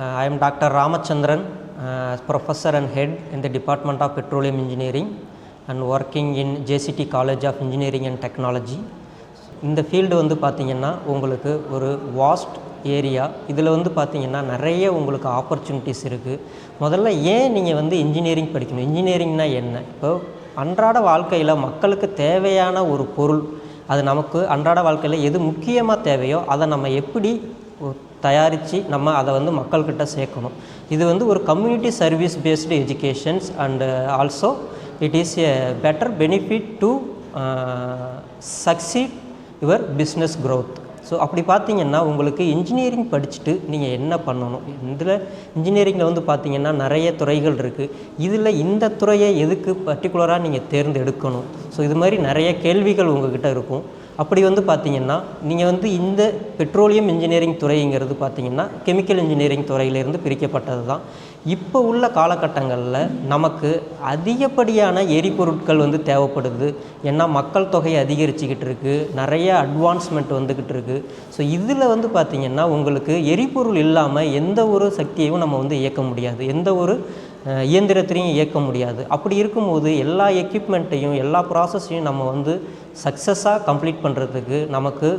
I am Dr. Ramachandran, Professor and Head in the Department of Petroleum Engineering and working in JCT College of Engineering and Technology. இந்த field வந்து பார்த்திங்கன்னா உங்களுக்கு ஒரு vast area. இதில் வந்து பார்த்திங்கன்னா நிறைய உங்களுக்கு ஆப்பர்ச்சுனிட்டிஸ் இருக்குது. முதல்ல ஏன் நீங்கள் வந்து இன்ஜினியரிங் படிக்கணும்? இன்ஜினியரிங்னா என்ன? இப்போ அன்றாட வாழ்க்கையில் மக்களுக்கு தேவையான ஒரு பொருள், அது நமக்கு அன்றாட வாழ்க்கையில் எது முக்கியமாக தேவையோ அதை நம்ம எப்படி தயாரித்து நம்ம அதை வந்து மக்கள்கிட்ட சேர்க்கணும். இது வந்து ஒரு community service based educations and also it is a better benefit to succeed your business growth. So அப்படி பார்த்திங்கன்னா உங்களுக்கு இன்ஜினியரிங் படிச்சுட்டு நீங்கள் என்ன பண்ணணும்? இதில் இன்ஜினியரிங்கில் வந்து பார்த்திங்கன்னா நிறைய துறைகள் இருக்குது. இதில் இந்த துறையை எதுக்கு பர்டிகுலராக நீங்கள் தேர்ந்தெடுக்கணும்? ஸோ இது மாதிரி நிறைய கேள்விகள் உங்கள்கிட்ட இருக்கும். அப்படி வந்து பார்த்திங்கன்னா நீங்கள் வந்து இந்த பெட்ரோலியம் இன்ஜினியரிங் துறைங்கிறது பார்த்திங்கன்னா கெமிக்கல் இன்ஜினியரிங் துறையிலேருந்து பிரிக்கப்பட்டது தான். இப்போ உள்ள காலகட்டங்களில் நமக்கு அதிகப்படியான எரிபொருட்கள் வந்து தேவைப்படுது. ஏன்னா மக்கள் தொகை அதிகரிச்சுக்கிட்டு இருக்குது, நிறைய அட்வான்ஸ்மெண்ட் வந்துக்கிட்டு இருக்குது. ஸோ இதில் வந்து பார்த்திங்கன்னா உங்களுக்கு எரிபொருள் இல்லாமல் எந்த ஒரு சக்தியையும் நம்ம வந்து இயக்க முடியாது, எந்த ஒரு இயந்திரத்திலையும் இயக்க முடியாது. அப்படி இருக்கும்போது எல்லா எக்யூப்மெண்ட்டையும் எல்லா ப்ராசஸையும் நம்ம வந்து சக்ஸஸாக கம்ப்ளீட் பண்ணுறதுக்கு நமக்கு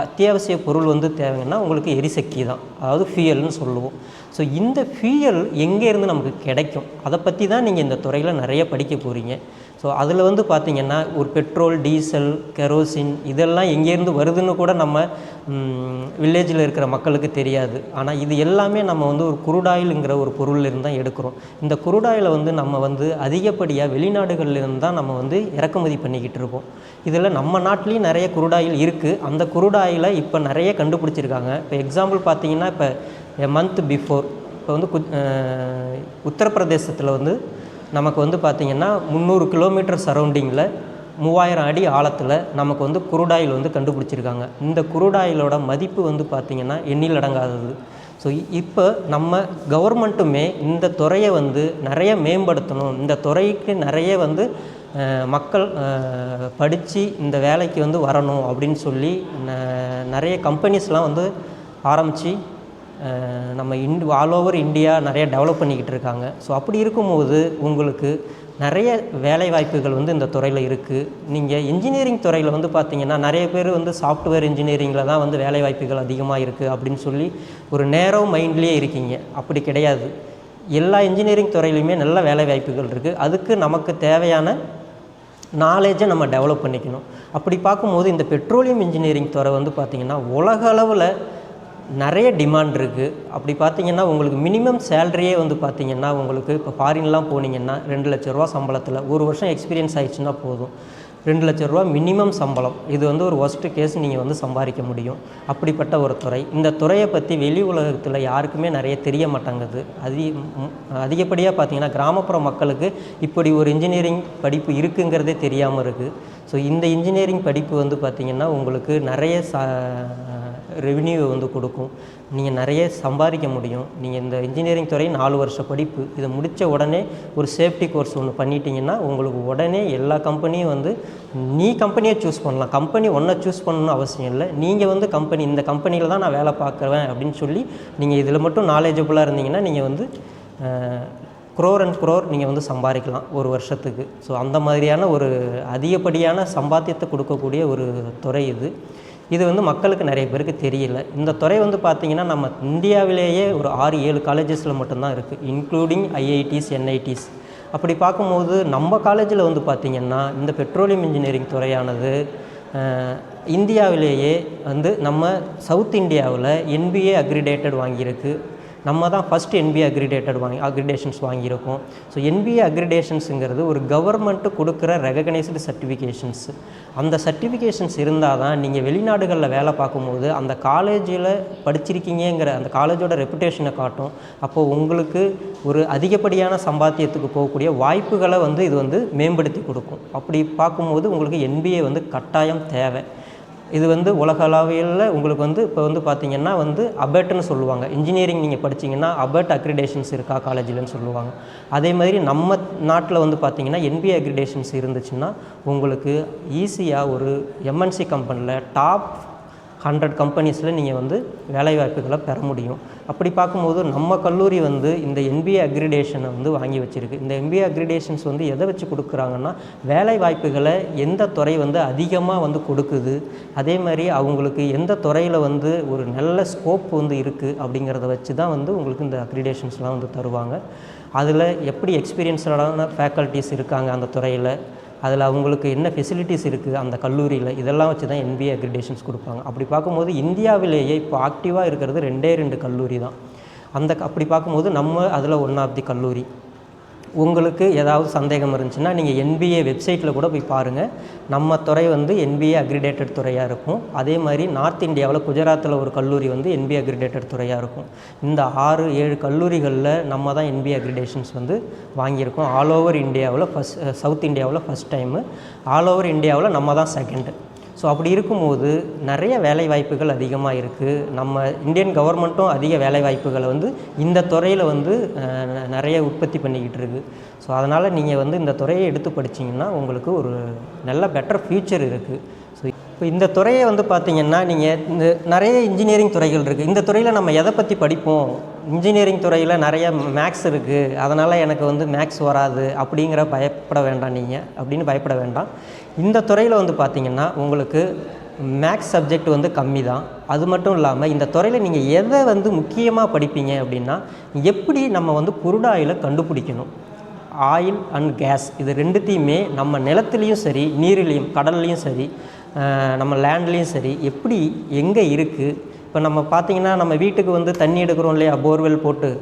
அத்தியாவசிய பொருள் வந்து தேவைங்கன்னா உங்களுக்கு எரிசக்தி தான், அதாவது ஃபியூயல்னு சொல்லுவோம். ஸோ இந்த ஃபியூயல் எங்கேருந்து நமக்கு கிடைக்கும், அதை பற்றி தான் நீங்கள் இந்த துறையில் நிறைய படிக்க போகிறீங்க. ஸோ அதில் வந்து பார்த்திங்கன்னா ஒரு பெட்ரோல், டீசல், கெரோசின் இதெல்லாம் எங்கேருந்து வருதுன்னு கூட நம்ம வில்லேஜில் இருக்கிற மக்களுக்கு தெரியாது. ஆனால் இது எல்லாமே நம்ம வந்து ஒரு குருடாயிலுங்கிற ஒரு பொருளிலிருந்து தான் எடுக்கிறோம். இந்த குருடாயில் வந்து நம்ம வந்து அதிகப்படியாக வெளிநாடுகள்லேருந்து தான் நம்ம வந்து இறக்குமதி பண்ணிக்கிட்டு இருக்கோம். இதில் நம்ம நாட்டிலையும் நிறைய குருடாயில் இருக்குது. அந்த குருடாயில் இப்போ நிறைய கண்டுபிடிச்சிருக்காங்க. இப்போ எக்ஸாம்பிள் பார்த்திங்கன்னா இப்போ மந்த் பிஃபோர் இப்போ வந்து உத்தரப்பிரதேசத்தில் வந்து நமக்கு வந்து பார்த்திங்கன்னா 300 கிலோமீட்டர் சரௌண்டிங்கில் 3000 அடி ஆழத்தில் நமக்கு வந்து குருடாயில் வந்து கண்டுபிடிச்சிருக்காங்க. இந்த குருடாயிலோட மதிப்பு வந்து பார்த்திங்கன்னா எண்ணில் அடங்காதது. ஸோ இப்போ நம்ம கவர்மெண்ட்டுமே இந்த துறையை வந்து நிறைய மேம்படுத்தணும், இந்த துறைக்கு நிறைய வந்து மக்கள் படித்து இந்த வேலைக்கு வந்து வரணும் அப்படின்னு சொல்லி நிறைய கம்பெனிஸ்லாம் வந்து ஆரம்பித்து நம்ம ஆல் ஓவர் இந்தியா நிறைய டெவலப் பண்ணிக்கிட்டு இருக்காங்க. ஸோ அப்படி இருக்கும்போது உங்களுக்கு நிறைய வேலை வாய்ப்புகள் வந்து இந்த துறையில் இருக்குது. நீங்கள் இன்ஜினியரிங் துறையில் வந்து பார்த்திங்கன்னா நிறைய பேர் வந்து சாஃப்ட்வேர் இன்ஜினியரிங்கில் தான் வந்து வேலை வாய்ப்புகள் அதிகமாக இருக்குது அப்படின்னு சொல்லி ஒரு நேரோ மைண்ட்லேயே இருக்கீங்க. அப்படி கிடையாது. எல்லா இன்ஜினியரிங் துறையிலையுமே நல்ல வேலை வாய்ப்புகள் இருக்குது. அதுக்கு நமக்கு தேவையான நாலேஜை நம்ம டெவலப் பண்ணிக்கணும். அப்படி பார்க்கும்போது இந்த பெட்ரோலியம் இன்ஜினியரிங் துறை வந்து பார்த்திங்கன்னா உலக அளவில் நிறைய டிமாண்ட் இருக்குது. அப்படி பார்த்திங்கன்னா உங்களுக்கு மினிமம் சேலரியே வந்து பார்த்திங்கன்னா உங்களுக்கு இப்போ ஃபாரின்லாம் போனீங்கன்னா 2 லட்ச ரூபா சம்பளத்தில் ஒரு வருஷம் எக்ஸ்பீரியன்ஸ் ஆகிடுச்சுன்னா போதும், 2 லட்ச ரூபா மினிமம் சம்பளம். இது வந்து ஒரு ஒஸ்ட்டு கேஸ் நீங்கள் வந்து சம்பாதிக்க முடியும். அப்படிப்பட்ட ஒரு துறை. இந்த துறையை பற்றி வெளி உலகத்தில் யாருக்குமே நிறைய தெரிய மாட்டாங்குது. அதிகப்படியாக பார்த்திங்கன்னா கிராமப்புற மக்களுக்கு இப்படி ஒரு இன்ஜினியரிங் படிப்பு இருக்குங்கிறதே தெரியாமல் இருக்குது. ஸோ இந்த இன்ஜினியரிங் படிப்பு வந்து பார்த்திங்கன்னா உங்களுக்கு நிறைய ரெவென்யூவை வந்து கொடுக்கும், நீங்கள் நிறைய சம்பாதிக்க முடியும். நீங்கள் இந்த இன்ஜினியரிங் துறை 4 வருஷ படிப்பு, இதை முடித்த உடனே ஒரு சேஃப்டி கோர்ஸ் ஒன்று பண்ணிட்டீங்கன்னா உங்களுக்கு உடனே எல்லா கம்பெனியும் வந்து நீ கம்பெனியை சூஸ் பண்ணலாம். கம்பெனி ஒன்றை சூஸ் பண்ணணும்னு அவசியம் இல்லை. நீங்கள் வந்து இந்த கம்பெனியில் தான் நான் வேலை பார்க்குறேன் அப்படின்னு சொல்லி நீங்கள் இதில் மட்டும் நாலேஜபுளாக இருந்தீங்கன்னா நீங்கள் வந்து க்ரோர் நீங்கள் வந்து சம்பாதிக்கலாம் ஒரு வருஷத்துக்கு. ஸோ அந்த மாதிரியான ஒரு அதிகப்படியான சம்பாத்தியத்தை கொடுக்கக்கூடிய ஒரு துறை இது வந்து மக்களுக்கு நிறைய பேருக்கு தெரியல. இந்த துறை வந்து பார்த்திங்கன்னா நம்ம இந்தியாவிலேயே ஒரு 6-7 காலேஜஸில் மட்டும்தான் இருக்குது, இன்க்ளூடிங் ஐஐடிஸ், என்ஐடிஸ். அப்படி பார்க்கும்போது நம்ம காலேஜில் வந்து பார்த்திங்கன்னா இந்த பெட்ரோலியம் இன்ஜினியரிங் துறையானது இந்தியாவிலேயே வந்து நம்ம சவுத் இந்தியாவில் NBA அக்ரிடேட்டட் வாங்கியிருக்கு. நம்ம தான் ஃபஸ்ட் NBA அக்ரிடேஷன்ஸ் வாங்கியிருக்கோம். ஸோ NBA அக்ரிடேஷன்ஸுங்கிறது ஒரு கவர்மெண்ட்டு கொடுக்குற ரெகக்னைஸ்டு சர்டிஃபிகேஷன்ஸ். அந்த சர்டிஃபிகேஷன்ஸ் இருந்தால் தான் நீங்கள் வெளிநாடுகளில் வேலை பார்க்கும்போது அந்த காலேஜில் படிச்சிருக்கீங்கிற அந்த காலேஜோட ரெப்புடேஷனை காட்டும். அப்போது உங்களுக்கு ஒரு அதிகப்படியான சம்பாத்தியத்துக்கு போகக்கூடிய வாய்ப்புகளை வந்து இது வந்து மேம்படுத்தி கொடுக்கும். அப்படி பார்க்கும்போது உங்களுக்கு NBA வந்து கட்டாயம் தேவை. இது வந்து உலக அளவில் உங்களுக்கு வந்து இப்போ வந்து பார்த்திங்கன்னா வந்து அபெட்னு சொல்லுவாங்க. இன்ஜினியரிங் நீங்கள் படிச்சிங்கன்னா அபெட் அக்ரிடேஷன்ஸ் இருக்கா காலேஜில்னு சொல்லுவாங்க. அதே மாதிரி நம்ம நாட்டில் வந்து பார்த்திங்கன்னா NBA அக்ரிடேஷன்ஸ் இருந்துச்சுன்னா உங்களுக்கு ஈஸியாக ஒரு MNC கம்பெனியில் டாப் 100 கம்பெனிஸில் நீங்கள் வந்து வேலைவாய்ப்புகளை பெற முடியும். அப்படி பார்க்கும்போது நம்ம கல்லூரி வந்து இந்த NBA அக்ரிடேஷனை வந்து வாங்கி வச்சுருக்கு. இந்த NBA அக்ரிடேஷன்ஸ் வந்து எதை வச்சு கொடுக்குறாங்கன்னா, வேலைவாய்ப்புகளை எந்த துறை வந்து அதிகமாக வந்து கொடுக்குது, அதே மாதிரி அவங்களுக்கு எந்த துறையில் வந்து ஒரு நல்ல ஸ்கோப் வந்து இருக்குது அப்படிங்கிறத வச்சு தான் வந்து உங்களுக்கு இந்த அக்ரிடேஷன்ஸ்லாம் வந்து தருவாங்க. அதில் எப்படி எக்ஸ்பீரியன்ஸ்டான ஃபேக்கல்ட்டிஸ் இருக்காங்க அந்த துறையில், அதில் அவங்களுக்கு என்ன ஃபெசிலிட்டிஸ் இருக்குது அந்த கல்லூரியில், இதெல்லாம் வச்சு தான் NBA அக்ரிடேஷன்ஸ் கொடுப்பாங்க. அப்படி பார்க்கும்போது இந்தியாவிலேயே இப்போ ஆக்டிவாக இருக்கிறது 2 கல்லூரி தான். அப்படி பார்க்கும்போது நம்ம அதில் ஒன் ஆஃப் தி கல்லூரி. உங்களுக்கு ஏதாவது சந்தேகம் இருந்துச்சுன்னா நீங்கள் NBA வெப்சைட்டில் கூட போய் பாருங்கள். நம்ம துறை வந்து NBA அக்ரிடேட்டட் துறையாக இருக்கும். அதே மாதிரி நார்த் இந்தியாவில் குஜராத்தில் ஒரு கல்லூரி வந்து NBA அக்ரிடேட்டட் துறையாக இருக்கும். இந்த 6-7 கல்லூரிகளில் நம்ம தான் NBA அக்ரிடேஷன்ஸ் வந்து வாங்கியிருக்கோம். ஆல் ஓவர் இந்தியாவில் சவுத் இந்தியாவில் ஃபஸ்ட் டைமு, ஆல் ஓவர் இந்தியாவில் நம்ம தான் செகண்டு. ஸோ அப்படி இருக்கும்போது நிறைய வேலைவாய்ப்புகள் அதிகமாக இருக்குது. நம்ம இந்தியன் கவர்மெண்ட்டும் அதிக வேலைவாய்ப்புகளை வந்து இந்த துறையில் வந்து நிறைய உற்பத்தி பண்ணிக்கிட்டு இருக்குது. ஸோ அதனால் நீங்கள் வந்து இந்த துறையை எடுத்து படிச்சிங்கன்னா உங்களுக்கு ஒரு நல்ல பெட்டர் ஃப்யூச்சர் இருக்குது. ஸோ இப்போ இந்த துறையை வந்து பார்த்திங்கன்னா நீங்கள் இந்த நிறைய இன்ஜினியரிங் துறைகள் இருக்குது. இந்த துறையில் நம்ம எதை பற்றி படிப்போம், இன்ஜினியரிங் துறையில் நிறைய மேக்ஸ் இருக்குது, அதனால் எனக்கு வந்து மேக்ஸ் வராது பயப்பட வேண்டாம். இந்த துறையில் வந்து பார்த்திங்கன்னா உங்களுக்கு மேக்ஸ் சப்ஜெக்ட் வந்து கம்மி தான். அது மட்டும் இல்லாமல் இந்த துறையில் நீங்கள் எதை வந்து முக்கியமாக படிப்பீங்க அப்படின்னா, எப்படி நம்ம வந்து குருடாயில் கண்டுபிடிக்கணும், ஆயில் அண்ட் கேஸ் இது ரெண்டுத்தையுமே நம்ம நிலத்துலேயும் சரி, நீரிலையும், கடல்லையும் சரி, நம்ம லேண்ட்லேயும் சரி, எப்படி எங்கே இருக்குது. இப்போ நம்ம பார்த்திங்கன்னா நம்ம வீட்டுக்கு வந்து தண்ணி எடுக்கிறோம் இல்லையா, போர்வெல் போட்டு.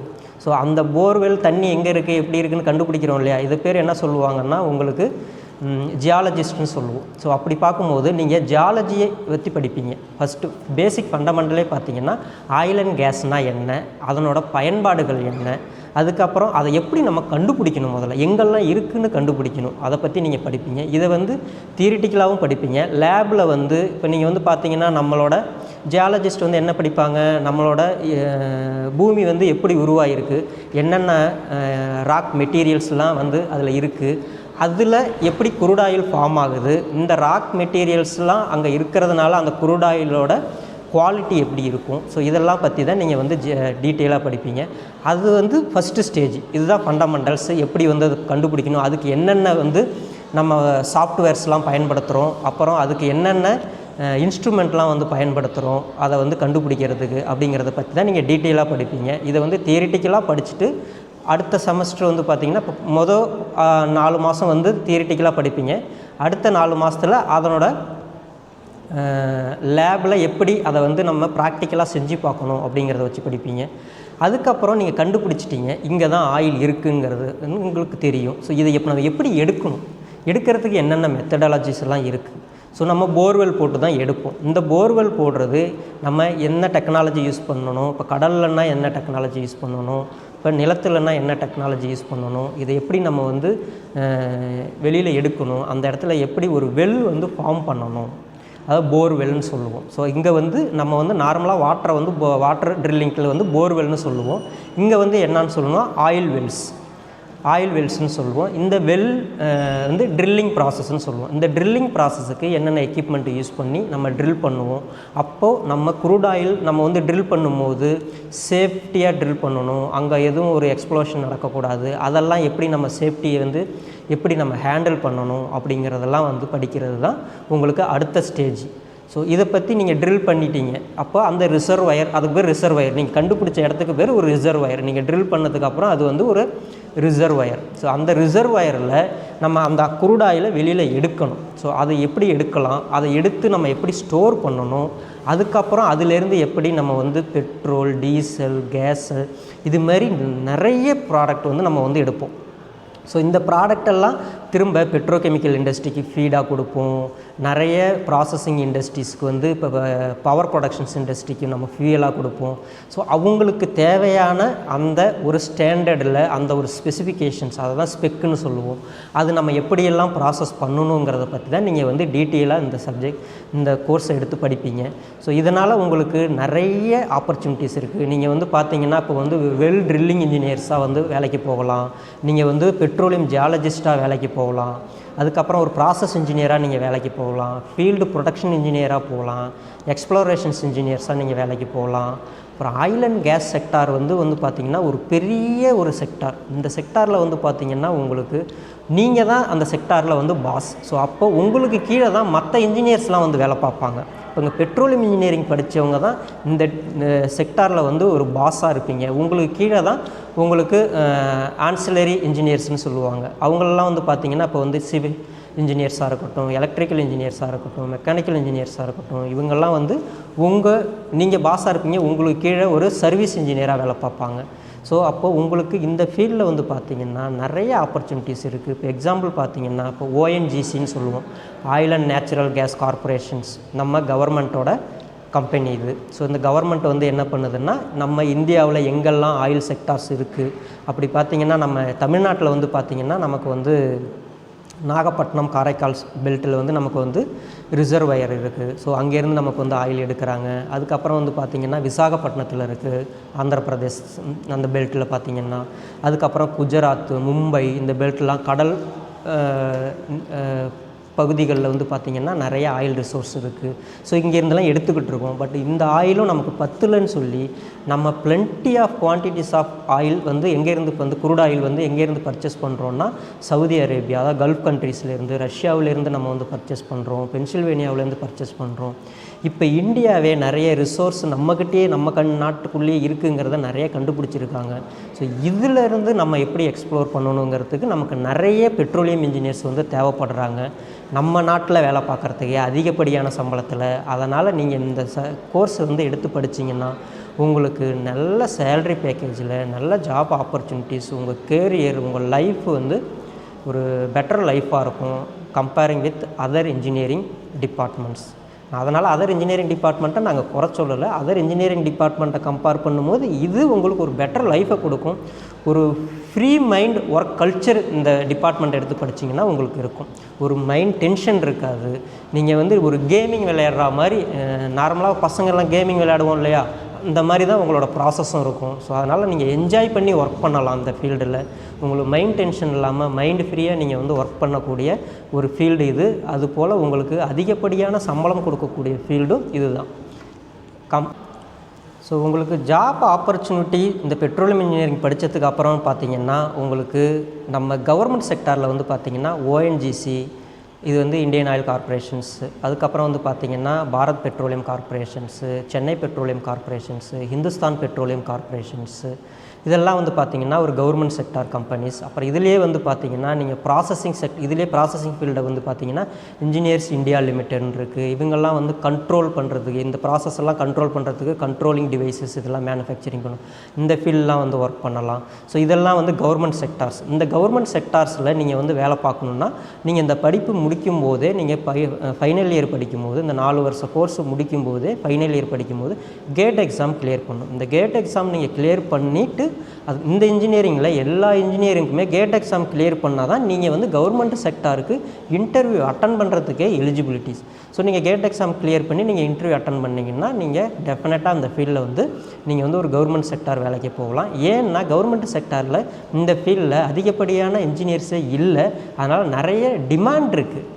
ஸோ அந்த போர்வெல் தண்ணி எங்கே இருக்குது, எப்படி இருக்குதுன்னு கண்டுபிடிக்கிறோம் இல்லையா, இது பேர் என்ன சொல்லுவாங்கன்னா உங்களுக்கு ஜியாலஜிஸ்ட்னு சொல்லுவோம். ஸோ அப்படி பார்க்கும்போது நீங்கள் ஜியாலஜியை பற்றி படிப்பீங்க. ஃபஸ்ட்டு பேசிக் ஃபண்டமெண்டலே பார்த்திங்கன்னா ஆயில் அண்ட் கேஸ்னால் என்ன, அதனோட பயன்பாடுகள் என்ன, அதுக்கப்புறம் அதை எப்படி நம்ம கண்டுபிடிக்கணும், முதல்ல எங்கெல்லாம் இருக்குதுன்னு கண்டுபிடிக்கணும், அதை பற்றி நீங்கள் படிப்பீங்க. இதை வந்து தியரிட்டிக்கலாகவும் படிப்பீங்க. லேபில் வந்து இப்போ நீங்கள் வந்து பார்த்திங்கன்னா நம்மளோட ஜியாலஜிஸ்ட் வந்து என்ன படிப்பாங்க, நம்மளோட பூமி வந்து எப்படி உருவாகிருக்கு, என்னென்ன ராக் மெட்டீரியல்ஸ்லாம் வந்து அதில் இருக்குது, அதில் எப்படி குருடாயில் ஃபார்ம் ஆகுது, இந்த ராக் மெட்டீரியல்ஸ்லாம் அங்கே இருக்கிறதுனால அந்த குருடாயிலோட குவாலிட்டி எப்படி இருக்கும். ஸோ இதெல்லாம் பற்றி தான் நீங்கள் வந்து டீட்டெயிலாக படிப்பீங்க. அது வந்து ஃபஸ்ட்டு ஸ்டேஜ். இதுதான் ஃபண்டமெண்டல்ஸ். எப்படி வந்து அது கண்டுபிடிக்கணும், அதுக்கு என்னென்ன வந்து நம்ம சாஃப்ட்வேர்ஸ்லாம் பயன்படுத்துகிறோம், அப்புறம் அதுக்கு என்னென்ன இன்ஸ்ட்ருமெண்ட்லாம் வந்து பயன்படுத்துகிறோம் அதை வந்து கண்டுபிடிக்கிறதுக்கு அப்படிங்கிறத பற்றி தான் நீங்கள் டீட்டெயிலாக படிப்பீங்க. இதை வந்து தியரிட்டிக்கலாக படிச்சுட்டு அடுத்த செமஸ்டர் வந்து பார்த்திங்கன்னா இப்போ மொதல் 4 மாதம் வந்து தியரிட்டிக்கலாக படிப்பீங்க. அடுத்த 4 மாதத்தில் அதனோட லேபில் எப்படி அதை வந்து நம்ம ப்ராக்டிக்கலாக செஞ்சு பார்க்கணும் அப்படிங்கிறத வச்சு படிப்பீங்க. அதுக்கப்புறம் நீங்கள் கண்டுபிடிச்சிட்டிங்க இங்கே தான் ஆயில் இருக்குங்கிறது உங்களுக்கு தெரியும். ஸோ இதை நம்ம எப்படி எடுக்கிறதுக்கு என்னென்ன மெத்தடாலஜிஸ் எல்லாம் இருக்குது. ஸோ நம்ம போர்வெல் போட்டு தான் எடுப்போம். இந்த போர்வெல் போடுறது நம்ம என்ன டெக்னாலஜி யூஸ் பண்ணணும், இப்போ கடல்லன்னா என்ன டெக்னாலஜி யூஸ் பண்ணணும், இப்போ நிலத்துலன்னா என்ன டெக்னாலஜி யூஸ் பண்ணணும், இதை எப்படி நம்ம வந்து வெளியில் எடுக்கணும், அந்த இடத்துல எப்படி ஒரு வெல் வந்து ஃபார்ம் பண்ணணும், அதாவது போர்வெல்னு சொல்லுவோம். ஸோ இங்கே வந்து நம்ம வந்து நார்மலாக வாட்டரை வந்து வாட்டர் ட்ரில்லிங்கில் வந்து போர்வெல்னு சொல்லுவோம். இங்கே வந்து என்னான்னு சொல்லணும்னா ஆயில் வெல்ஸ்னு சொல்லுவோம். இந்த வெல் வந்து ட்ரில்லிங் ப்ராசஸ்ன்னு சொல்லுவோம். இந்த ட்ரில்லிங் ப்ராசஸுக்கு என்னென்ன எக்யூப்மெண்ட் யூஸ் பண்ணி நம்ம ட்ரில் பண்ணுவோம். அப்போது நம்ம குரூட் ஆயில் நம்ம வந்து ட்ரில் பண்ணும்போது சேஃப்டியாக ட்ரில் பண்ணணும், அங்கே எதுவும் ஒரு எக்ஸ்ப்ளோஷன் நடக்கக்கூடாது, அதெல்லாம் எப்படி நம்ம சேஃப்டியை வந்து எப்படி நம்ம ஹேண்டில் பண்ணணும் அப்படிங்கிறதெல்லாம் வந்து படிக்கிறது தான் உங்களுக்கு அடுத்த ஸ்டேஜ். ஸோ இதை பற்றி நீங்கள் ட்ரில் பண்ணிட்டீங்க, அப்போ அந்த ரிசர்வயர், அதுக்கு பேர் ரிசர்வயர், நீங்கள் கண்டுபிடிச்ச இடத்துக்கு பேர் ஒரு ரிசர்வயர். நீங்கள் ட்ரில் பண்ணதுக்கப்புறம் அது வந்து ஒரு ரிசர்வயர். ஸோ அந்த ரிசர்வயரில் நம்ம அந்த குரூட் ஆயிலை வெளியில் எடுக்கணும். ஸோ அதை எப்படி எடுக்கலாம், அதை எடுத்து நம்ம எப்படி ஸ்டோர் பண்ணணும், அதுக்கப்புறம் அதிலேருந்து எப்படி நம்ம வந்து பெட்ரோல், டீசல், கேஸு, இது மாதிரி நிறைய ப்ராடக்ட் வந்து நம்ம வந்து எடுப்போம். ஸோ இந்த ப்ராடக்டெல்லாம் திரும்ப பெட்ரோகெமிக்கல் இண்டஸ்ட்ரிக்கு ஃபீடாக கொடுப்போம். நிறைய ப்ராசஸிங் இண்டஸ்ட்ரீஸ்க்கு வந்து இப்போ பவர் ப்ரொடக்ஷன்ஸ் இண்டஸ்ட்ரிக்கு நம்ம ஃபியூயலாக கொடுப்போம். ஸோ அவங்களுக்கு தேவையான அந்த ஒரு ஸ்டாண்டர்டில் அந்த ஒரு ஸ்பெசிஃபிகேஷன்ஸ், அதை தான் ஸ்பெக்குன்னு சொல்லுவோம், அது நம்ம எப்படியெல்லாம் ப்ராசஸ் பண்ணணுங்கிறத பற்றி தான் நீங்கள் வந்து டீட்டெயிலாக இந்த கோர்ஸை எடுத்து படிப்பீங்க. ஸோ இதனால் உங்களுக்கு நிறைய ஆப்பர்ச்சுனிட்டிஸ் இருக்குது. நீங்கள் வந்து பார்த்தீங்கன்னா இப்போ வந்து வெல் ட்ரில்லிங் இன்ஜினியர்ஸாக வந்து வேலைக்கு போகலாம், நீங்கள் வந்து பெட்ரோலியம் ஜியாலஜிஸ்ட்டாக வேலைக்கு போகலாம், போகலாம். அதுக்கப்புறம் ஒரு ப்ராசஸ் இன்ஜினியராக நீங்கள் வேலைக்கு போகலாம். ஃபீல்டு ப்ரொடக்ஷன் இன்ஜினியராக போகலாம். எக்ஸ்ப்ளோரேஷன்ஸ் இன்ஜினியர்ஸாக நீங்கள் வேலைக்கு போகலாம். அப்புறம் ஆயில் அண்ட் கேஸ் செக்டார் வந்து பார்த்திங்கன்னா ஒரு பெரிய ஒரு செக்டார். இந்த செக்டாரில் வந்து பார்த்திங்கன்னா உங்களுக்கு நீங்கள் தான் அந்த செக்டாரில் வந்து பாஸ். ஸோ அப்போ உங்களுக்கு கீழே தான் மற்ற இன்ஜினியர்ஸ்லாம் வந்து வேலை பார்ப்பாங்க. இப்போ இங்கே பெட்ரோலியம் இன்ஜினியரிங் படித்தவங்க தான் இந்த செக்டாரில் வந்து ஒரு பாஸாக இருப்பீங்க. உங்களுக்கு கீழே தான் உங்களுக்கு ஆன்சிலரி இன்ஜினியர்ஸ்னு சொல்லுவாங்க. அவங்களெல்லாம் வந்து பார்த்திங்கன்னா இப்போ வந்து சிவில் இன்ஜினியர்ஸாக இருக்கட்டும், எலக்ட்ரிக்கல் இன்ஜினியர்ஸாக இருக்கட்டும், மெக்கானிக்கல் இன்ஜினியர்ஸாக இருக்கட்டும், இவங்கெல்லாம் வந்து நீங்கள் பாஸாக இருப்பீங்க. உங்களுக்கு கீழே ஒரு சர்வீஸ் இன்ஜினியராக வேலை பார்ப்பாங்க. ஸோ அப்போது உங்களுக்கு இந்த ஃபீல்டில் வந்து பார்த்திங்கன்னா நிறைய ஆப்பர்ச்சுனிட்டிஸ் இருக்குது. இப்போ எக்ஸாம்பிள் பார்த்திங்கன்னா இப்போ ஓஎன்ஜிசின்னு சொல்லுவோம், oil and natural gas corporations, நம்ம கவர்மெண்ட்டோட கம்பெனி இது. ஸோ இந்த கவர்மெண்ட் வந்து என்ன பண்ணுதுன்னா, நம்ம இந்தியாவில் எங்கெல்லாம் ஆயில் செக்டார்ஸ் இருக்குது அப்படி பார்த்திங்கன்னா நம்ம தமிழ்நாட்டில் வந்து பார்த்திங்கன்னா நமக்கு வந்து நாகப்பட்டினம் காரைக்கால் பெல்ட்டில் வந்து நமக்கு வந்து ரிசர்வயர் இருக்குது. ஸோ அங்கேருந்து நமக்கு வந்து ஆயில் எடுக்கிறாங்க. அதுக்கப்புறம் வந்து பார்த்திங்கன்னா விசாகப்பட்டினத்தில் இருக்குது, ஆந்திர பிரதேஷ் அந்த பெல்ட்டில் பார்த்திங்கன்னா. அதுக்கப்புறம் குஜராத், மும்பை இந்த பெல்ட்லாம் கடல் பகுதிகளில் வந்து பார்த்திங்கன்னா நிறைய ஆயில் ரிசோர்ஸ் இருக்குது. ஸோ இங்கேருந்தெல்லாம் எடுத்துக்கிட்டு இருக்கோம். பட் இந்த ஆயிலும் நமக்கு பத்துலன்னு சொல்லி நம்ம பிளென்ட்டி ஆஃப் குவான்டிட்டிஸ் ஆஃப் ஆயில் வந்து எங்கேருந்து வந்து குரூட் ஆயில் வந்து எங்கேருந்து பர்ச்சேஸ் பண்ணுறோன்னா சவுதி அரேபியா, அதாவது கல்ஃப் கண்ட்ரீஸ்லேருந்து, ரஷ்யாவிலேருந்து நம்ம வந்து பர்ச்சேஸ் பண்ணுறோம், பென்சில்வேனியாவிலேருந்து பர்ச்சேஸ் பண்ணுறோம். இப்போ இந்தியாவே நிறைய ரிசோர்ஸ் நம்மக்கிட்டே நம்ம நாட்டுக்குள்ளேயே இருக்குங்கிறத நிறைய கண்டுபிடிச்சிருக்காங்க. ஸோ இதிலேருந்து நம்ம எப்படி எக்ஸ்ப்ளோர் பண்ணணுங்கிறதுக்கு நமக்கு நிறைய பெட்ரோலியம் இன்ஜினியர்ஸ் வந்து தேவைப்படுறாங்க நம்ம நாட்டில் வேலை பார்க்குறதுக்கே அதிகப்படியான சம்பளத்தில். அதனால் நீங்கள் இந்த கோர்ஸ் வந்து எடுத்து படிச்சிங்கன்னா உங்களுக்கு நல்ல சேலரி பேக்கேஜில் நல்ல ஜாப் ஆப்பர்ச்சுனிட்டிஸ், உங்கள் கேரியர், உங்கள் லைஃப் வந்து ஒரு பெட்டர் லைஃப்பாக இருக்கும் comparing with other engineering departments. அதனால் அதர் இன்ஜினியரிங் டிபார்ட்மெண்ட்டை நாங்கள் குறை சொல்லலை. அதர் இன்ஜினியரிங் டிபார்ட்மெண்ட்டை கம்பேர் பண்ணும்போது இது உங்களுக்கு ஒரு பெட்டர் லைஃப்பை கொடுக்கும். ஒரு ஃப்ரீ மைண்ட் ஒர்க் கல்ச்சர் இந்த டிபார்ட்மெண்ட் எடுத்து படிச்சிங்கன்னா உங்களுக்கு இருக்கும். ஒரு மைண்ட் டென்ஷன் இருக்காது. நீங்கள் வந்து ஒரு கேமிங் விளையாடுற மாதிரி, நார்மலாக பசங்கள்லாம் கேமிங் விளையாடுவோம் இல்லையா, இந்த மாதிரி தான் உங்களோட ப்ராசஸும் இருக்கும். ஸோ அதனால் நீங்கள் என்ஜாய் பண்ணி ஒர்க் பண்ணலாம் அந்த ஃபீல்டில். உங்களுக்கு மைண்ட் டென்ஷன் இல்லாமல் மைண்டு ஃப்ரீயாக நீங்கள் வந்து ஒர்க் பண்ணக்கூடிய ஒரு ஃபீல்டு இது. அதுபோல் உங்களுக்கு அதிகப்படியான சம்பளம் கொடுக்கக்கூடிய ஃபீல்டும் இது தான். ஸோ உங்களுக்கு ஜாப் ஆப்பர்ச்சுனிட்டி இந்த பெட்ரோலியம் இன்ஜினியரிங் படித்ததுக்கு அப்புறம் பார்த்திங்கன்னா உங்களுக்கு நம்ம கவர்மெண்ட் செக்டாரில் வந்து பார்த்திங்கன்னா ஓஎன்ஜிசி, இது வந்து இந்தியன் ஆயில் கார்ப்பரேஷன்ஸு, அதுக்கப்புறம் வந்து பார்த்திங்கன்னா Bharat petroleum corporations, Chennai petroleum corporations, Hindustan petroleum corporations, இதெல்லாம் வந்து பார்த்திங்கன்னா ஒரு கவர்மெண்ட் செக்டார் கம்பெனிஸ். அப்புறம் இதிலே வந்து பார்த்திங்கன்னா நீங்கள் இதிலே ப்ராசஸிங் ஃபீல்டை வந்து பார்த்திங்கன்னா இன்ஜினியர்ஸ் இந்தியா லிமிடெட்னு இருக்குது. இவங்கெல்லாம் வந்து கண்ட்ரோல் பண்ணுறதுக்கு, இந்த ப்ராசஸ் எல்லாம் கண்ட்ரோல் பண்ணுறதுக்கு கண்ட்ரோலிங் டிவைசஸ் இதெல்லாம் மேனுஃபேக்சரிங் பண்ணும். இந்த ஃபீல்டெலாம் வந்து ஒர்க் பண்ணலாம். ஸோ இதெல்லாம் வந்து கவர்மெண்ட் செக்டார்ஸ். இந்த கவர்மெண்ட் செக்டார்ஸில் நீங்கள் வந்து வேலை பார்க்கணுன்னா நீங்கள் இந்த படிப்பு முடிக்கும்போதே, நீங்கள் ஃபைனல் இயர் படிக்கும்போது, இந்த 4 வருஷ கோர்ஸ் முடிக்கும்போதே ஃபைனல் இயர் படிக்கும்போது கேட் எக்ஸாம் கிளியர் பண்ணணும். இந்த கேட் எக்ஸாம் நீங்கள் கிளியர் பண்ணிவிட்டு இந்த இன்ஜினியரிங்கில் எல்லா இன்ஜினியரிங்குமே கேட் எக்ஸாம் கிளியர் பண்ணால் தான் நீங்கள் வந்து கவர்மெண்ட் செக்டாருக்கு இன்டர்வியூ அட்டன் பண்ணுறதுக்கே எலிஜிபிலிட்டிஸ். ஸோ நீங்கள் கேட் எக்ஸாம் கிளியர் பண்ணி நீங்கள் இன்டர்வியூ அட்டன் பண்ணிங்கன்னா நீங்கள் டெஃபினட்டாக அந்த ஃபீல்டில் வந்து நீங்கள் வந்து ஒரு கவர்மெண்ட் செக்டார் வேலைக்கு போகலாம். ஏன்னா கவர்மெண்ட் செக்டாரில் இந்த ஃபீல்டில் அதிகப்படியான இன்ஜினியர்ஸே இல்லை, அதனால் நிறைய டிமாண்ட் இருக்குது.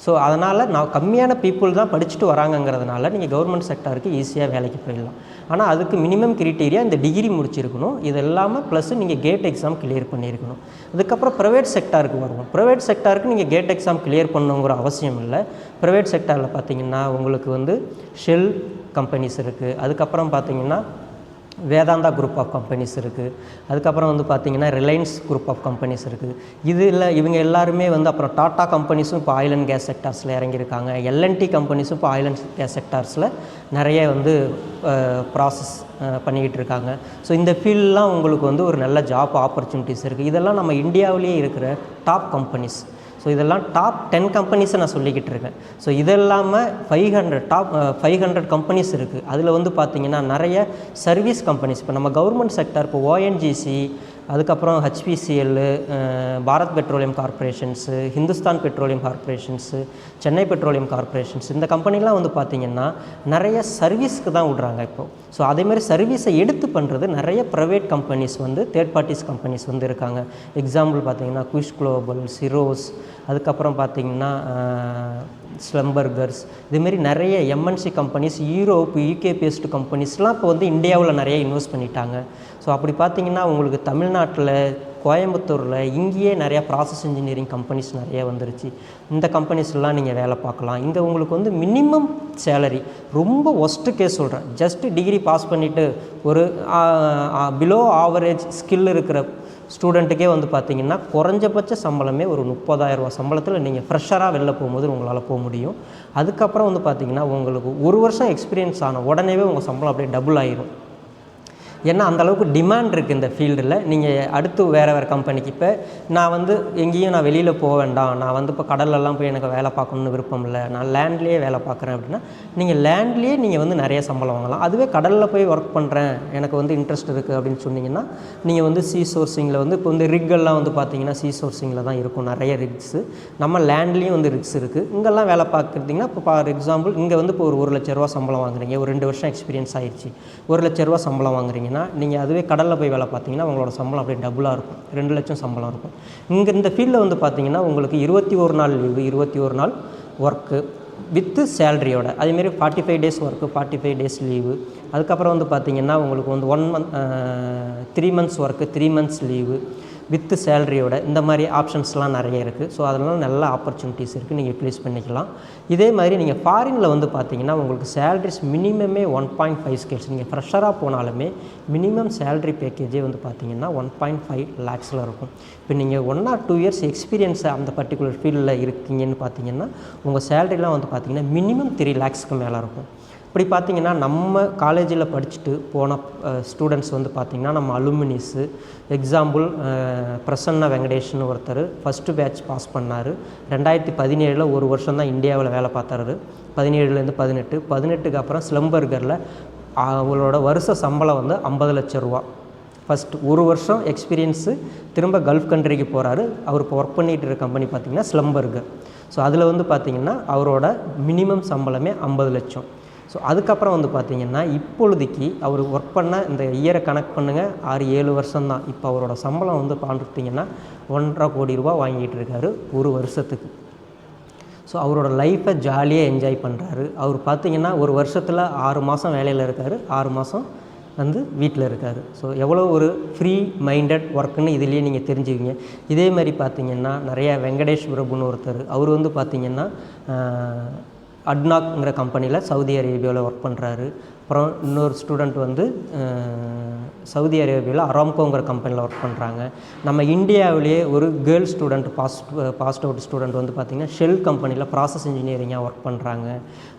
ஸோ அதனால் கம்மியான பீப்புள் தான் படிச்சுட்டு வராங்கங்கிறதுனால நீங்கள் கவர்மெண்ட் செக்டாருக்கு ஈஸியாக வேலைக்கு போயிடலாம். ஆனால் அதுக்கு மினிமம் கிரிட்டீரியா இந்த டிகிரி முடிச்சிருக்கணும். இது இல்லாமல் ப்ளஸ் நீங்கள் கேட் எக்ஸாம் கிளியர் பண்ணியிருக்கணும். அதுக்கப்புறம் ப்ரைவேட் செக்டாருக்கு வருவோம். ப்ரைவேட் செக்டாருக்கு நீங்கள் கேட் எக்ஸாம் கிளியர் பண்ணணுங்கிற அவசியம் இல்லை. ப்ரைவேட் செக்டாரில் பார்த்திங்கன்னா உங்களுக்கு வந்து ஷெல் கம்பெனிஸ் இருக்குது. அதுக்கப்புறம் பார்த்திங்கன்னா வேதாந்தா குரூப் ஆஃப் கம்பெனிஸ் இருக்குது. அதுக்கப்புறம் வந்து பார்த்திங்கன்னா ரிலையன்ஸ் குரூப் ஆஃப் கம்பெனிஸ் இருக்குது. இவங்க எல்லாருமே வந்து அப்புறம் டாட்டா கம்பெனிஸும் இப்போ ஆயில் அண்ட் கேஸ் செக்டார்ஸில் இறங்கியிருக்காங்க. எல்என்டி கம்பெனிஸும் இப்போ ஆயில் அண்ட் கேஸ் செக்டார்ஸில் நிறைய வந்து ப்ராசஸ் பண்ணிக்கிட்டு இருக்காங்க. ஸோ இந்த ஃபீல்டெலாம் உங்களுக்கு வந்து ஒரு நல்ல ஜாப் ஆப்பர்ச்சுனிட்டிஸ் இருக்குது. இதெல்லாம் நம்ம இந்தியாவிலேயே இருக்கிற டாப் கம்பெனிஸ். ஸோ இதெல்லாம் டாப் 10 கம்பெனிஸை நான் சொல்லிக்கிட்டு இருக்கேன். ஸோ இதெல்லாமல் 500 கம்பெனிஸ் இருக்குது. அதில் வந்து பார்த்திங்கன்னா நிறைய சர்வீஸ் கம்பெனிஸ். இப்போ நம்ம கவர்மெண்ட் செக்டார், இப்போ ஓஎன்ஜிசி, அதுக்கப்புறம் HPCL, Bharat petroleum corporations, Hindustan petroleum corporations, Chennai petroleum corporations, இந்த கம்பெனிலாம் வந்து பார்த்திங்கன்னா நிறைய சர்வீஸ்க்கு தான் விட்றாங்க இப்போது. ஸோ அதேமாதிரி சர்வீஸை எடுத்து பண்ணுறது நிறைய ப்ரைவேட் கம்பெனிஸ் வந்து தேர்ட் பார்ட்டிஸ் கம்பெனிஸ் வந்து இருக்காங்க. எக்ஸாம்பிள் பார்த்திங்கன்னா குயிஷ் குளோபல், சிரோஸ், அதுக்கப்புறம் பார்த்திங்கன்னா ஸ்லம்பர்கர்ஸ், இதுமாரி நிறைய MNC companies, Europe, UK based கம்பெனிஸ்லாம் இப்போ வந்து இந்தியாவில் நிறைய இன்வெஸ்ட் பண்ணிட்டாங்க. ஸோ அப்படி பார்த்திங்கன்னா உங்களுக்கு தமிழ்நாட்டில், கோயம்புத்தூரில் இங்கேயே நிறையா ப்ராசஸ் இன்ஜினியரிங் கம்பெனிஸ் நிறைய வந்துருச்சு. இந்த கம்பெனிஸ்லாம் நீங்கள் வேலை பார்க்கலாம். இங்கே உங்களுக்கு வந்து மினிமம் சேலரி, ரொம்ப ஒஸ்ட்டு கேஸ் சொல்கிறேன், ஜஸ்ட்டு டிகிரி பாஸ் பண்ணிவிட்டு ஒரு பிலோ ஆவரேஜ் ஸ்கில் இருக்கிற ஸ்டூடெண்ட்டுக்கே வந்து பார்த்திங்கன்னா குறைஞ்சபட்ச சம்பளமே ஒரு 30,000 ரூபா சம்பளத்தில் நீங்கள் ஃப்ரெஷராக வெளில போகும்போது உங்களால் போக முடியும். அதுக்கப்புறம் வந்து பார்த்திங்கன்னா உங்களுக்கு 1 வருஷம் எக்ஸ்பீரியன்ஸ் ஆன உடனேவே உங்கள் சம்பளம் அப்படியே டபுள் ஆயிரும். ஏன்னா அந்தளவுக்கு டிமாண்ட் இருக்குது இந்த ஃபீல்டில். நீங்கள் அடுத்து வேறு கம்பெனிக்கு, இப்போ நான் வந்து எங்கேயும் நான் வெளியில் போக வேண்டாம், நான் வந்து இப்போ கடல்லலாம் போய் எனக்கு வேலை பார்க்கணுன்னு விருப்பம் இல்லை, நான் லேண்ட்லேயே வேலை பார்க்குறேன் அப்படின்னா நீங்கள் லேண்ட்லேயே நீங்கள் வந்து நிறைய சம்பளம் வாங்கலாம். அதுவே கடலில் போய் ஒர்க் பண்ணுறேன், எனக்கு வந்து இன்ட்ரெஸ்ட் இருக்குது அப்படின்னு சொன்னிங்கன்னா நீங்கள் வந்து சீ சோர்சிங்கில் வந்து இப்போ வந்து ரிக்கெல்லாம் வந்து பார்த்திங்கன்னா சீ சோர்சிங்கில் தான் இருக்கும் நிறைய ரிக்ஸு. நம்ம லேண்ட்லேயும் வந்து ரிக்ஸ் இருக்குது. இங்கெல்லாம் வேலை பார்க்குறீங்கன்னா இப்போ ஃபார் எக்ஸாம்பிள் இங்கே வந்து இப்போ ஒரு 1 லட்ச ரூபா சம்பளம் வாங்குறீங்க, ஒரு 2 வருஷம் எக்ஸ்பீரியன்ஸ் ஆகிடுச்சு, 1 லட்ச ரூபா சம்பளம் வாங்குறீங்க. நீங்கள் அதுவே கடலில் போய் வேலை பார்த்தீங்கன்னா உங்களோட சம்பளம் அப்படியே டபுளாக இருக்கும், 2 லட்சம் சம்பளம் இருக்கும். இங்கே இந்த ஃபீல்டில் வந்து பார்த்திங்கன்னா உங்களுக்கு 21 நாள் லீவு, 21 நாள் ஒர்க்கு வித்து சேலரியோட, அதேமாரி 45 டேஸ் ஒர்க்கு, 45 டேஸ் லீவு. அதுக்கப்புறம் வந்து பார்த்திங்கன்னா உங்களுக்கு வந்து 1 month 3 months work, 3 months leave with சேலரியோட. இந்த மாதிரி ஆப்ஷன்ஸ்லாம் நிறைய இருக்குது. ஸோ அதனால் நல்ல ஆப்பர்ச்சுனிட்டிஸ் இருக்குது, நீங்கள் யூட்டிலைஸ் பண்ணிக்கலாம். இதே மாதிரி நீங்கள் ஃபாரினில் வந்து பார்த்தீங்கன்னா உங்களுக்கு சேலரிஸ் மினிமமே 1.5 ஸ்கேல்ஸ். நீங்கள் ஃப்ரெஷராக போனாலுமே மினிமம் சேலரி பேக்கேஜே வந்து பார்த்திங்கன்னா 1.5 lakhஸில் இருக்கும். இப்போ நீங்கள் 1 or 2 இயர்ஸ் எக்ஸ்பீரியன்ஸ் அந்த பர்டிகுலர் ஃபீல்டில் இருக்கீங்கன்னு பார்த்தீங்கன்னா உங்கள் சேலரிலாம் வந்து பார்த்திங்கன்னா மினிமம் 3 lakhஸ்க்கு மேலே இருக்கும். இப்படி பார்த்திங்கன்னா நம்ம காலேஜில் படிச்சுட்டு போன ஸ்டூடெண்ட்ஸ் வந்து பார்த்திங்கன்னா நம்ம அலுமினிஸு, எக்ஸாம்பிள் பிரசன்னா வெங்கடேஷ்னு ஒருத்தர் ஃபஸ்ட்டு பேட்ச் பாஸ் பண்ணார். 2017 1 வருஷம் தான் இந்தியாவில் வேலை பார்த்தாரு. 17லேருந்து 18க்கு அப்புறம் ஸ்லம்பர்கரில் அவங்களோட வருஷ சம்பளம் வந்து 50 லட்ச ரூபா. ஃபஸ்ட்டு 1 வருஷம் எக்ஸ்பீரியன்ஸு, திரும்ப கல்ஃப் கண்ட்ரிக்கு போகிறாரு. அவர் இப்போ ஒர்க் பண்ணிகிட்டு இருக்க கம்பெனி பார்த்திங்கன்னா ஸ்லம்பர்கர். ஸோ அதில் வந்து பார்த்திங்கன்னா அவரோட மினிமம் சம்பளமே 50 லட்சம். ஸோ அதுக்கப்புறம் வந்து பார்த்திங்கன்னா இப்பொழுதைக்கு அவர் ஒர்க் பண்ண இந்த இயரை கனெக்ட் பண்ணுங்கள், 6-7 வருஷம்தான். இப்போ அவரோட சம்பளம் வந்து பார்த்துட்டிங்கன்னா 1.5 கோடி ரூபா வாங்கிட்டு இருக்காரு 1 வருஷத்துக்கு. ஸோ அவரோட லைஃப்பை ஜாலியாக என்ஜாய் பண்ணுறாரு. அவர் பார்த்திங்கன்னா 1 வருஷத்தில் 6 மாதம் வேலையில் இருக்கார், 6 மாதம் வந்து வீட்டில் இருக்கார். ஸோ எவ்வளோ ஒரு ஃப்ரீ மைண்டட் ஒர்க்குன்னு இதுலேயே நீங்கள் தெரிஞ்சுக்கிங்க. இதே மாதிரி பார்த்திங்கன்னா நிறையா வெங்கடேஷ் பிரபுன்னு ஒருத்தர், அவர் வந்து பார்த்திங்கன்னா அட்னாக்ங்கிற கம்பெனியில் சவுதி அரேபியாவில் ஒர்க் பண்ணுறாரு. அப்புறம் இன்னொரு ஸ்டூடெண்ட் வந்து சவுதி அரேபியாவில் அராம்கோங்கிற கம்பெனியில் ஒர்க் பண்ணுறாங்க. நம்ம இந்தியாவிலேயே ஒரு girl student passed out student வந்து பார்த்திங்கன்னா ஷெல் கம்பெனியில் ப்ராசஸ் இன்ஜினியரிங்காக ஒர்க் பண்ணுறாங்க.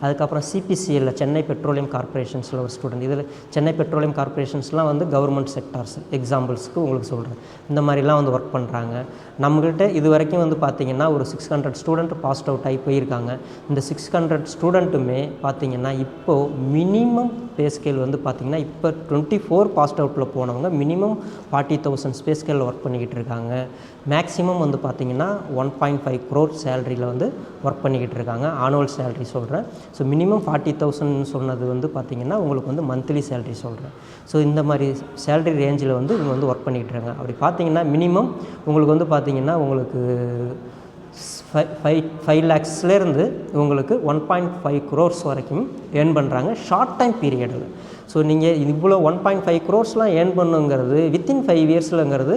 அதுக்கப்புறம் CPCL சென்னை பெட்ரோலியம் கார்ப்பரேஷன்ஸில் ஒரு ஸ்டூடெண்ட். இதில் சென்னை பெட்ரோலியம் கார்ப்பரேஷன்ஸ்லாம் வந்து கவர்மெண்ட் செக்டார்ஸ், எக்ஸாம்பிள்ஸ்க்கு உங்களுக்கு சொல்கிறேன். இந்த மாதிரிலாம் வந்து ஒர்க் பண்ணுறாங்க. நம்மகிட்ட இது வரைக்கும் வந்து பார்த்திங்கன்னா ஒரு 600 ஸ்டூடெண்ட் பாஸ்ட் அவுட் ஆகி போயிருக்காங்க. இந்த 600 ஸ்டூடெண்ட்டுமே பார்த்திங்கன்னா இப்போது மினிமம் பே ஸ்கேல் வந்து பார்த்திங்கன்னா இப்போ 24 பாஸ்ட் அவுட்டில் போனவங்க மினிமம் 40,000 பே ஸ்கேலில் ஒர்க் பண்ணிக்கிட்டு இருக்காங்க. மேக்ஸிமம் வந்து பார்த்திங்கன்னா 1.5 crore சேலரியில் வந்து ஒர்க் பண்ணிக்கிட்டு இருக்காங்க. ஆனுவல் சேலரி சொல்கிறேன். ஸோ மினிமம் 40,000 சொன்னது வந்து பார்த்திங்கன்னா உங்களுக்கு வந்து மந்த்லி சேலரி சொல்கிறேன். ஸோ இந்த மாதிரி சேலரி ரேஞ்சில் வந்து இவங்க வந்து ஒர்க் பண்ணிக்கிட்டு இருக்காங்க. அப்படி பார்த்திங்கன்னா மினிமம் உங்களுக்கு வந்து பார்த்திங்கன்னா உங்களுக்கு 5 lakhsலேருந்து உங்களுக்கு 1.5 crores வரைக்கும் ஏர்ன் பண்ணுறாங்க ஷார்ட் டைம் பீரியடில். ஸோ நீங்கள் இவ்வளோ 1.5 crores ஏர்ன் பண்ணுங்கிறது வித்தின் 5 இயர்ஸ்லங்கிறது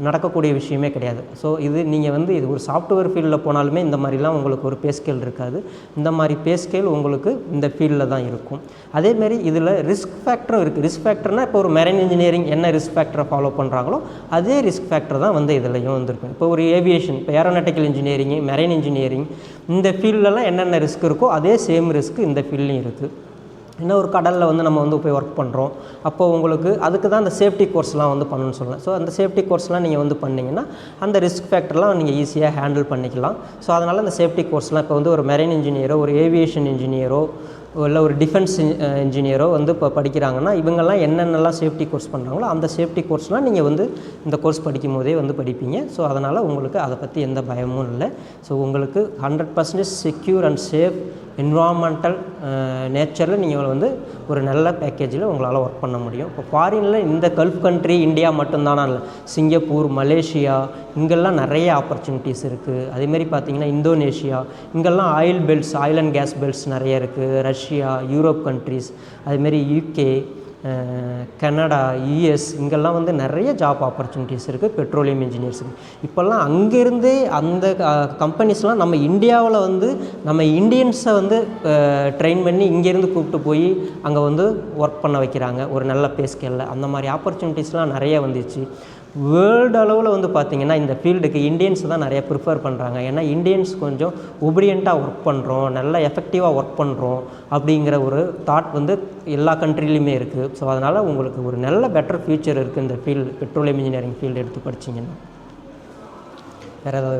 நடக்கக்கூடிய விஷயமே கிடையாது. ஸோ இது நீங்கள் வந்து இது ஒரு சாஃப்ட்வேர் ஃபீல்டில் போனாலுமே இந்த மாதிரிலாம் உங்களுக்கு ஒரு பே ஸ்கேல் இருக்காது. இந்த மாதிரி பே ஸ்கேல் உங்களுக்கு இந்த ஃபீல்டில் தான் இருக்கும். அதேமாரி இதில் ரிஸ்க் ஃபேக்டரும் இருக்குது. ரிஸ்க் ஃபேக்டர்னால் இப்போ ஒரு மெரைன் இன்ஜினியரிங் என்ன ரிஸ்க் ஃபேக்டரை ஃபாலோ பண்ணுறாங்களோ அதே ரிஸ்க் ஃபேக்டர் தான் வந்து இதுலையும் வந்துருக்கும். இப்போ ஒரு ஏவியேஷன், இப்போ ஏரோநாட்டிக்கல் இன்ஜினியரிங், மெரைன் இன்ஜினியரிங், இந்த ஃபீல்டெல்லாம் என்னென்ன ரிஸ்க் இருக்கோ அதே சேம் ரிஸ்க் இந்த ஃபீல்ட்லையும் இருக்குது. இன்னும் ஒரு கடலில் வந்து நம்ம வந்து போய் ஒர்க் பண்ணுறோம், அப்போது உங்களுக்கு அதுக்கு தான் அந்த சேஃப்டி கோர்ஸ்லாம் வந்து பண்ணணும்னு சொல்லலாம். ஸோ அந்த சேஃப்டி கோர்ஸ்லாம் நீங்கள் வந்து பண்ணிங்கன்னா அந்த ரிஸ்க் ஃபேக்டர்லாம் நீங்கள் ஈஸியாக ஹேண்டில் பண்ணிக்கலாம். ஸோ அதனால் அந்த சேஃப்டி கோர்ஸ்லாம் இப்போ வந்து ஒரு மெரைன் இன்ஜினியரோ, ஒரு ஏவியேஷன் இன்ஜினியரோ, இல்லை ஒரு டிஃபென்ஸ் இன்ஜினியரோ வந்து இப்போ படிக்கிறாங்கன்னா இவங்கெல்லாம் என்னென்னலாம் சேஃப்டி கோர்ஸ் பண்ணுறாங்களோ அந்த சேஃப்டி கோர்ஸ்லாம் நீங்கள் வந்து இந்த கோர்ஸ் படிக்கும் போதே வந்து படிப்பீங்க. ஸோ அதனால் உங்களுக்கு அதை பற்றி எந்த பயமும் இல்லை. ஸோ உங்களுக்கு 100% செக்யூர் அண்ட் சேஃப் என்விரான்மெண்டல் நேச்சரில் நீங்கள் வந்து ஒரு நல்ல பேக்கேஜில் உங்களால் ஒர்க் பண்ண முடியும். இப்போ ஃபாரினில் இந்த கல்ஃப் கண்ட்ரி இந்தியா மட்டும்தானா இல்லை, சிங்கப்பூர், மலேசியா இங்கெல்லாம் நிறைய ஆப்பர்ச்சுனிட்டிஸ் இருக்குது. அதேமாரி பார்த்திங்கன்னா இந்தோனேஷியா இங்கெல்லாம் ஆயில் அண்ட் கேஸ் பெல்ட்ஸ் நிறைய இருக்குது. ரஷ்யா, யூரோப் கண்ட்ரிஸ், அதேமாரி யூகே, கனடா, யூஎஸ் இங்கெல்லாம் வந்து நிறைய ஜாப் ஆப்பர்ச்சுனிட்டிஸ் இருக்குது பெட்ரோலியம் இன்ஜினியர்ஸுக்கு. இப்போல்லாம் அங்கேருந்தே அந்த கம்பெனிஸ்லாம் நம்ம இந்தியாவில் வந்து நம்ம இந்தியன்ஸை வந்து ட்ரெயின் பண்ணி இங்கேருந்து கூப்பிட்டு போய் அங்கே வந்து ஒர்க் பண்ண வைக்கிறாங்க ஒரு நல்ல பே ஸ்கேலில். அந்த மாதிரி ஆப்பர்ச்சுனிட்டிஸ்லாம் நிறைய வந்துச்சு. வேர்ல்டு அளவில் வந்து பார்த்திங்கன்னா இந்த ஃபீல்டுக்கு இந்தியன்ஸ் தான் நிறைய ப்ரிஃபர் பண்ணுறாங்க. ஏன்னா இந்தியன்ஸ் கொஞ்சம் ஒபீடியண்ட்டாக ஒர்க் பண்ணுறோம், நல்லா எஃபெக்டிவாக ஒர்க் பண்ணுறோம் அப்படிங்கிற ஒரு தாட் வந்து எல்லா கண்ட்ரிலையுமே இருக்குது. ஸோ அதனால் உங்களுக்கு ஒரு நல்ல பெட்டர் ஃப்யூச்சர் இருக்குது இந்த ஃபீல்டு, பெட்ரோலியம் இன்ஜினியரிங் ஃபீல்டு எடுத்து படிச்சிங்கன்னா. வேறு ஏதாவது